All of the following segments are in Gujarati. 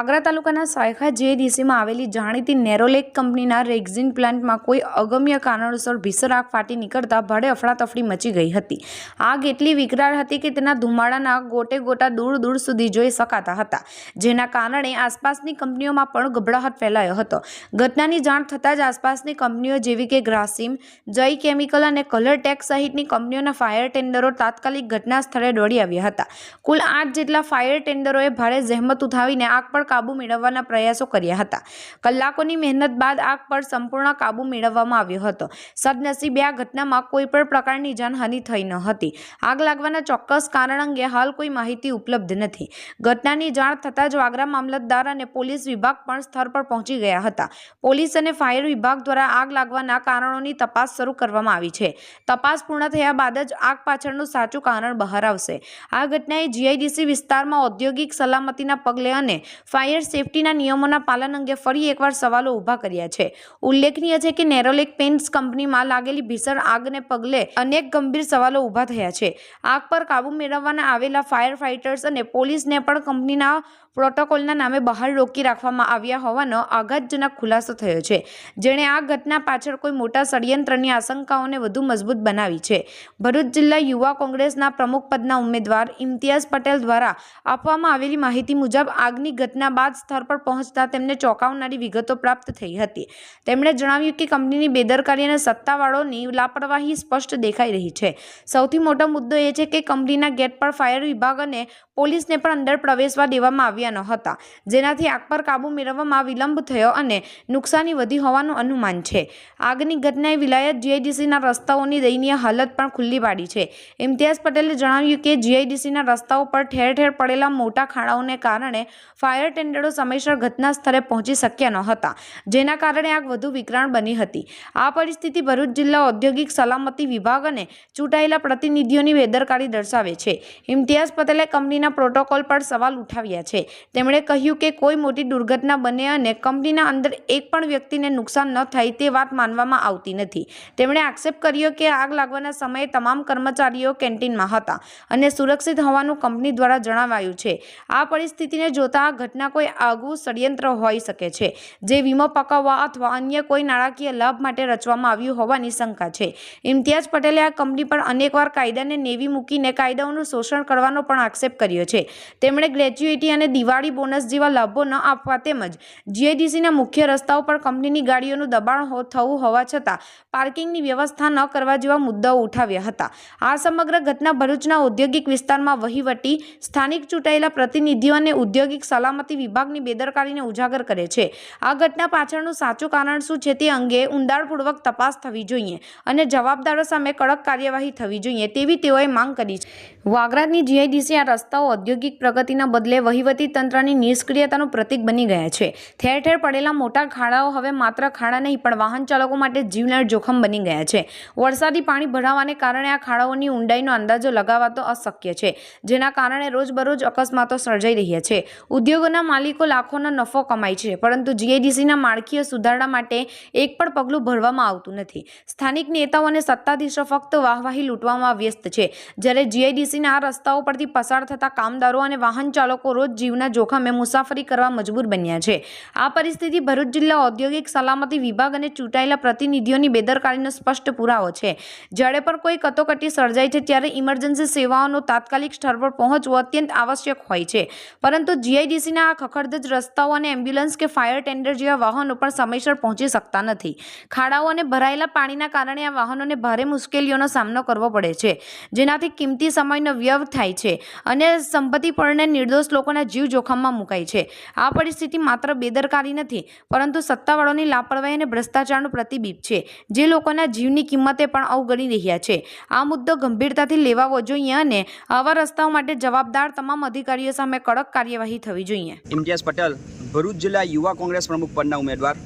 વાગરા તાલુકાના સાયખા જીઆઈડીસીમાં આવેલી જાણીતી નેરોલેક કંપનીના રેક્ઝિન પ્લાન્ટમાં કોઈ અગમ્ય કારણોસર ભીષણ આગ ફાટી નીકળતા ભારે અફડાતફડી મચી ગઈ હતી। આગ એટલી વિકરાળ હતી કે તેના ધુમાડાના ગોટે ગોટા દૂર દૂર સુધી જોઈ શકાતા હતા, જેના કારણે આસપાસની કંપનીઓમાં પણ ગભરાટ ફેલાયો હતો। ઘટનાની જાણ થતાં જ આસપાસની કંપનીઓ જેવી કે ગ્રાસિમ, જય કેમિકલ અને કલરટેક સહિતની કંપનીઓના ફાયર ટેન્ડરો તાત્કાલિક ઘટના સ્થળે દોડી આવ્યા હતા। કુલ 8 જેટલા ફાયર ટેન્ડરોએ ભારે જહેમત ઉઠાવીને આગ પર કાબુ મેળવવાના પ્રયાસો કર્યા હતા। કલાકોની મહેનત બાદ આગ પર સંપૂર્ણ કાબુ મેળવવામાં આવ્યો હતો। સદનસીબે આ ઘટનામાં કોઈ પણ પ્રકારની જાનહાનિ થઈ ન હતી। આગ લાગવાના ચોક્કસ કારણ અંગે હાલ કોઈ માહિતી ઉપલબ્ધ નથી। ઘટનાની જાણ થતાં જ વાગરા મામલતદાર અને પોલીસ વિભાગ પણ સ્થળ પર પહોંચી ગયા હતા। પોલીસ અને ફાયર વિભાગ દ્વારા આગ લાગવાના કારણોની તપાસ શરૂ કરવામાં આવી છે। તપાસ પૂર્ણ થયા બાદ જ આગ પાછળનું સાચું કારણ બહાર આવશે। આ ઘટનાએ જીઆઈડીસી વિસ્તારમાં ઔદ્યોગિક સલામતીના પગલે અને ફાયર સેફટીના નિયમોના પાલન અંગે ફરી એકવાર સવાલો ઊભા કર્યા છે। ઉલ્લેખનીય છે કે નેરોલેક પેન્ટ્સ કંપનીમાં લાગેલી ભીષણ આગને પગલે અનેક ગંભીર સવાલો ઊભા થયા છે। આગ પર કાબુ મેળવવાના આવેલા ફાયર ફાઇટર્સ અને પોલીસને પણ કંપનીના પ્રોટોકોલના નામે બહાર રોકી રાખવામાં આવ્યા હોવાનો આઘાતજનક ખુલાસો થયો છે, જેણે આ ઘટના પાછળ કોઈ મોટા ષડયંત્રની આશંકાઓને વધુ મજબૂત બનાવી છે। ભરૂચ જિલ્લા યુવા કોંગ્રેસના પ્રમુખ પદના ઉમેદવાર ઇમ્તિયાઝ પટેલ દ્વારા આપવામાં આવેલી માહિતી મુજબ આગની ઘટના બાદ સ્થળ પર પહોંચતા તેમને ચોંકાવનારી વિગતો પ્રાપ્ત થઈ હતી। તેમણે જણાવ્યું કે કંપનીની બેદરકારી અને સત્તાવાળોની લાપરવાહી સ્પષ્ટ દેખાઈ રહી છે। સૌથી મોટો મુદ્દો એ છે કે કંપનીના ગેટ પર ફાયર વિભાગ અને પોલીસને પણ અંદર પ્રવેશવા દેવામાં આવ્યા ન હતા, જેનાથી આગ પર કાબુ મેળવવામાં વિલંબ થયો અને નુકસાની વધી હોવાનું અનુમાન છે। આગની ઘટનાએ વિલાયત જીઆઈડીસીના રસ્તાઓની દયનીય હાલત પણ ખુલ્લી પાડી છે। ઇમ્તિયાઝ પટેલે જણાવ્યું કે જીઆઈડીસીના રસ્તાઓ પર ઠેર ઠેર પડેલા મોટા ખાડાઓને કારણે ફાયર ટેન્ડરો સમયસર ઘટના સ્થળે પહોંચી શક્યા ન હતા, જેના કારણે આગ વધુ વિકરાળ બની હતી। આ પરિસ્થિતિ ભરૂચ જિલ્લા ઔદ્યોગિક સલામતી વિભાગ અને ચૂંટાયેલા પ્રતિનિધિઓની બેદરકારી દર્શાવે છે। ઇમ્તિયાઝ પટેલે કંપનીના પ્રોટોકોલ પર સવાલ ઉઠાવ્યા છે। તેમણે કહ્યું કે કોઈ મોટી દુર્ઘટના બને અને કંપનીના અંદર એક પણ વ્યક્તિને નુકસાન ન થાય તે વાત માનવામાં આવતી નથી। તેમણે આક્ષેપ કર્યો કે આગ લાગવાના સમયે તમામ કર્મચારીઓ કેન્ટીનમાં હતા અને સુરક્ષિત હોવાનું કંપની દ્વારા જણાવાયું છે। આ પરિસ્થિતિને જોતા આ ઘટના કોઈ આગવું ષડયંત્ર હોઈ શકે છે, જે વીમો પકાવવા અથવા અન્ય કોઈ નાણાકીય લાભ માટે રચવામાં આવ્યું હોવાની શંકા છે। ઇમ્તિયાઝ પટેલે આ કંપની પર અનેકવાર કાયદાને નેવી મૂકીને કાયદાઓનું શોષણ કરવાનો પણ આક્ષેપ કર્યો છે। તેમણે ગ્રેચ્યુઇટી અને દિવાળી બોનસ જેવા લાભો ન આપવા તેમજ જીઆઈડીસીના મુખ્ય રસ્તાઓ પર કંપનીની ગાડીઓનું દબાણ થવું હોવા છતાં પાર્કિંગની વ્યવસ્થા ન કરવા જેવા મુદ્દાઓ ઉઠાવ્યા હતા। આ સમગ્ર ઘટના ભરૂચના ઔદ્યોગિક વિસ્તારમાં વહીવટી, સ્થાનિક ચૂંટાયેલા પ્રતિનિધિઓ અને ઔદ્યોગિક સલામતી વિભાગની બેદરકારીને ઉજાગર કરે છે। આ ઘટના પાછળનું સાચું કારણ શું છે તે અંગે ઊંડાણપૂર્વક તપાસ થવી જોઈએ અને જવાબદારો સામે કડક કાર્યવાહી થવી જોઈએ તેવી તેઓએ માંગ કરી છે। વાગરાની જીઆઈડીસી આ રસ્તાઓ ઔદ્યોગિક પ્રગતિના બદલે વહીવટી તંત્રની નિષ્ક્રિયતાનું પ્રતીક બની ગયા છે। ઠેર ઠેર પડેલા મોટા ખાડાઓ હવે માત્ર ખાડા નહીં પણ વાહન ચાલકો માટે જીવલેણ જોખમ બની ગયા છે। વરસાદી પાણી ભરાવાને કારણે આ ખાડાઓની ઊંડાઈનો અંદાજો લગાવતો અશક્ય છે, જેના કારણે રોજબરોજ અકસ્માતો સર્જાઈ રહ્યા છે। ઉદ્યોગોના માલિકો લાખોનો નફો કમાય છે, પરંતુ જીઆઈડીસીના માળખીય સુધારણા માટે એક પણ પગલું ભરવામાં આવતું નથી। સ્થાનિક નેતાઓ અને સત્તાધીશો ફક્ત વાહવાહી લૂંટવામાં વ્યસ્ત છે, જ્યારે જીઆઈડીસીના આ રસ્તાઓ પરથી પસાર થતા કામદારો અને વાહન ચાલકો રોજ જીવના જોખમે મુસાફરી કરવા મજબૂર બન્યા છે। આ પરિસ્થિતિ ભરૂચ જિલ્લા ઔદ્યોગિક સલામતી વિભાગ અને ચૂંટાયેલા પ્રતિનિધિઓની બેદરકારીનો સ્પષ્ટ પુરાવો છે। જ્યારે પણ કોઈ કટોકટી સર્જાય છે ત્યારે ઇમરજન્સી સેવાઓનો તાત્કાલિક સ્થળ પર પહોંચવું અત્યંત આવશ્યક હોય છે, પરંતુ જીઆઈડીસીના આ ખખડધજ રસ્તાઓ અને એમ્બ્યુલન્સ કે ફાયર ટેન્ડર જેવા વાહનો પણ સમયસર પહોંચી શકતા નથી। ખાડાઓ અને ભરાયેલા પાણીના કારણે આ વાહનોને ભારે મુશ્કેલીઓનો સામનો કરવો પડે છે, જેનાથી કિંમતી સમયનો વ્યય થાય છે અને સંપત્તિ પરને નિર્દોષ લોકોના જીવ જોખમમાં મુકાય છે। આ પરિસ્થિતિ માત્ર બેદરકારી નથી, પરંતુ સત્તાવાળાઓની લાપરવાહી અને ભ્રષ્ટાચારનું પ્રતિબિંબ છે, જે લોકોના જીવની કિંમતે પણ અવગણી રહ્યા છે। આ મુદ્દો ગંભીરતાથી લેવાવો જોઈએ અને આવા રસ્તાઓ માટે જવાબદાર તમામ અધિકારીઓ સામે કડક કાર્યવાહી થવી જોઈએ। ઇમ્તિયાઝ પટેલ, ભરૂચ જિલ્લા યુવા કોંગ્રેસ પ્રમુખ પદના ઉમેદવાર।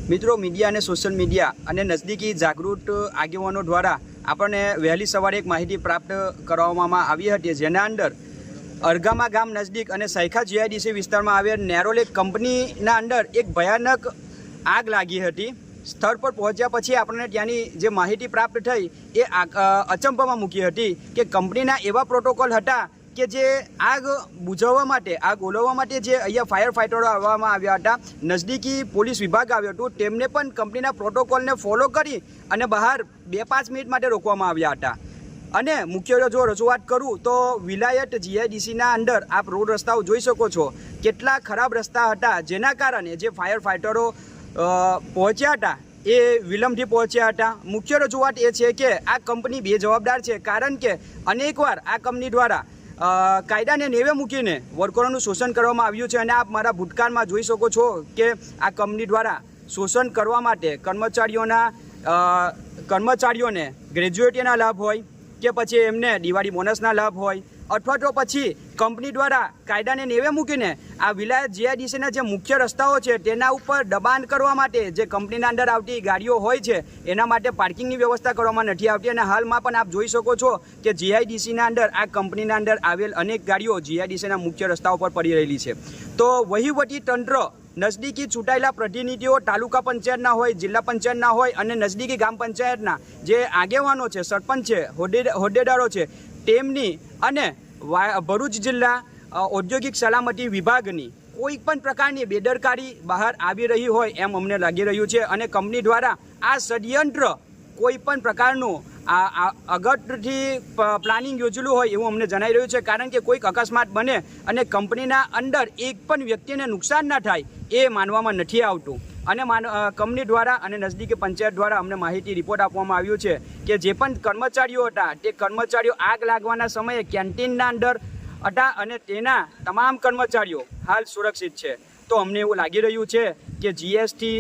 મિત્રો, મીડિયા અને સોશિયલ મીડિયા અને નજદીકી જાગૃત આગેવાનો દ્વારા આપણને વહેલી સવારે એક માહિતી પ્રાપ્ત કરવામાં આવી હતી, જેના અંદર અરગામા ગામ નજદીક અને સાયખા જીઆઈડીસી વિસ્તારમાં આવેલ નેરોલેક કંપનીના અંદર એક ભયાનક આગ લાગી હતી। સ્થળ પર પહોંચ્યા પછી આપણને ત્યાંની જે માહિતી પ્રાપ્ત થઈ એ અચંબામાં મૂકી હતી કે કંપનીના એવા પ્રોટોકોલ હતા કે જે આગ બુઝાવવા માટે, આગ ઓલવવા માટે જે અહીંયા ફાયર ફાઇટરો આવવામાં આવ્યા હતા, નજદીકી પોલીસ વિભાગ આવ્યો હતો, તેમને પણ કંપનીના પ્રોટોકોલને ફોલો કરી અને બહાર 2-5 મિનિટ માટે રોકવામાં આવ્યા હતા. અને મુખ્ય જો રજૂઆત કરું તો વિલાયત જીઆઈડીસીના અંદર આપ રોડ રસ્તાઓ જોઈ શકો છો, કેટલા ખરાબ રસ્તા હતા, જેના કારણે જે ફાયર ફાઇટરો પહોંચ્યા હતા એ વિલંબથી પહોંચ્યા હતા. મુખ્ય રજૂઆત એ છે કે આ કંપની બેજવાબદાર છે, કારણ કે અનેકવાર આ કંપની દ્વારા કાયદાને નેવે મૂકીને વર્કરોનું શોષણ કરવામાં આવ્યું છે. અને આપ મારા ભૂતકાળમાં જોઈ શકો છો કે આ કંપની દ્વારા શોષણ કરવા માટે કર્મચારીઓને ગ્રેજ્યુએટીના લાભ હોય કે પછી એમને દિવાળી બોનસના લાભ હોય, અથવા તો પછી કંપની દ્વારા કાયદાને નેવે મૂકીને આ વિલાયત જીઆઈડીસીના જે મુખ્ય રસ્તાઓ છે તેના ઉપર દબાણ કરવા માટે જે કંપનીના અંદર આવતી ગાડીઓ હોય છે એના માટે પાર્કિંગની વ્યવસ્થા કરવામાં નથી આવતી. અને હાલમાં પણ આપ જોઈ શકો છો કે જીઆઈડીસીના અંદર આ કંપનીના અંદર આવેલ અનેક ગાડીઓ જીઆઈડીસીના મુખ્ય રસ્તાઓ પર પડી રહેલી છે. તો વહીવટી તંત્ર, નજદીકી ચૂંટાયેલા પ્રતિનિધિઓ, તાલુકા પંચાયતના હોય, જિલ્લા પંચાયતના હોય અને નજદીકી ગ્રામ પંચાયતના જે આગેવાનો છે, સરપંચ છે, હોદ્દેદારો છે, તેમની અને ભરૂચ જિલ્લા ઔદ્યોગિક સલામતી વિભાગની કોઈ પણ પ્રકારની બેદરકારી બહાર આવી રહી હોય એમ અમને લાગી રહ્યું છે. અને કંપની દ્વારા આ ષડયંત્ર કોઈ પણ પ્રકારનું અગત્યથી પ્લાનિંગ યોજેલું હોય એવું અમને જણાઈ રહ્યું છે, કારણ કે કોઈક અકસ્માત બને અને કંપનીના અંદર એક પણ વ્યક્તિને નુકસાન ના થાય એ માનવામાં નથી આવતું. અને કંપની દ્વારા અને નજદીકી પંચાયત દ્વારા અમને માહિતી રિપોર્ટ આપવામાં આવ્યું છે કે જે પણ કર્મચારીઓ હતા તે કર્મચારીઓ આગ લાગવાના સમયે કેન્ટીનના અંદર હતા અને તેના તમામ કર્મચારીઓ હાલ સુરક્ષિત છે. તો અમને એવું લાગી રહ્યું છે કે જીએસટી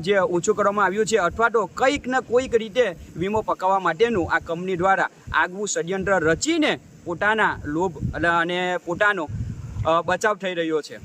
જે ઓછું કરવામાં આવ્યું છે અથવા તો કંઈક ને કોઈક રીતે વીમો પકાવવા માટેનું આ કંપની દ્વારા આગવું ષડયંત્ર રચીને પોતાના લોભ અને પોતાનો બચાવ થઈ રહ્યો છે.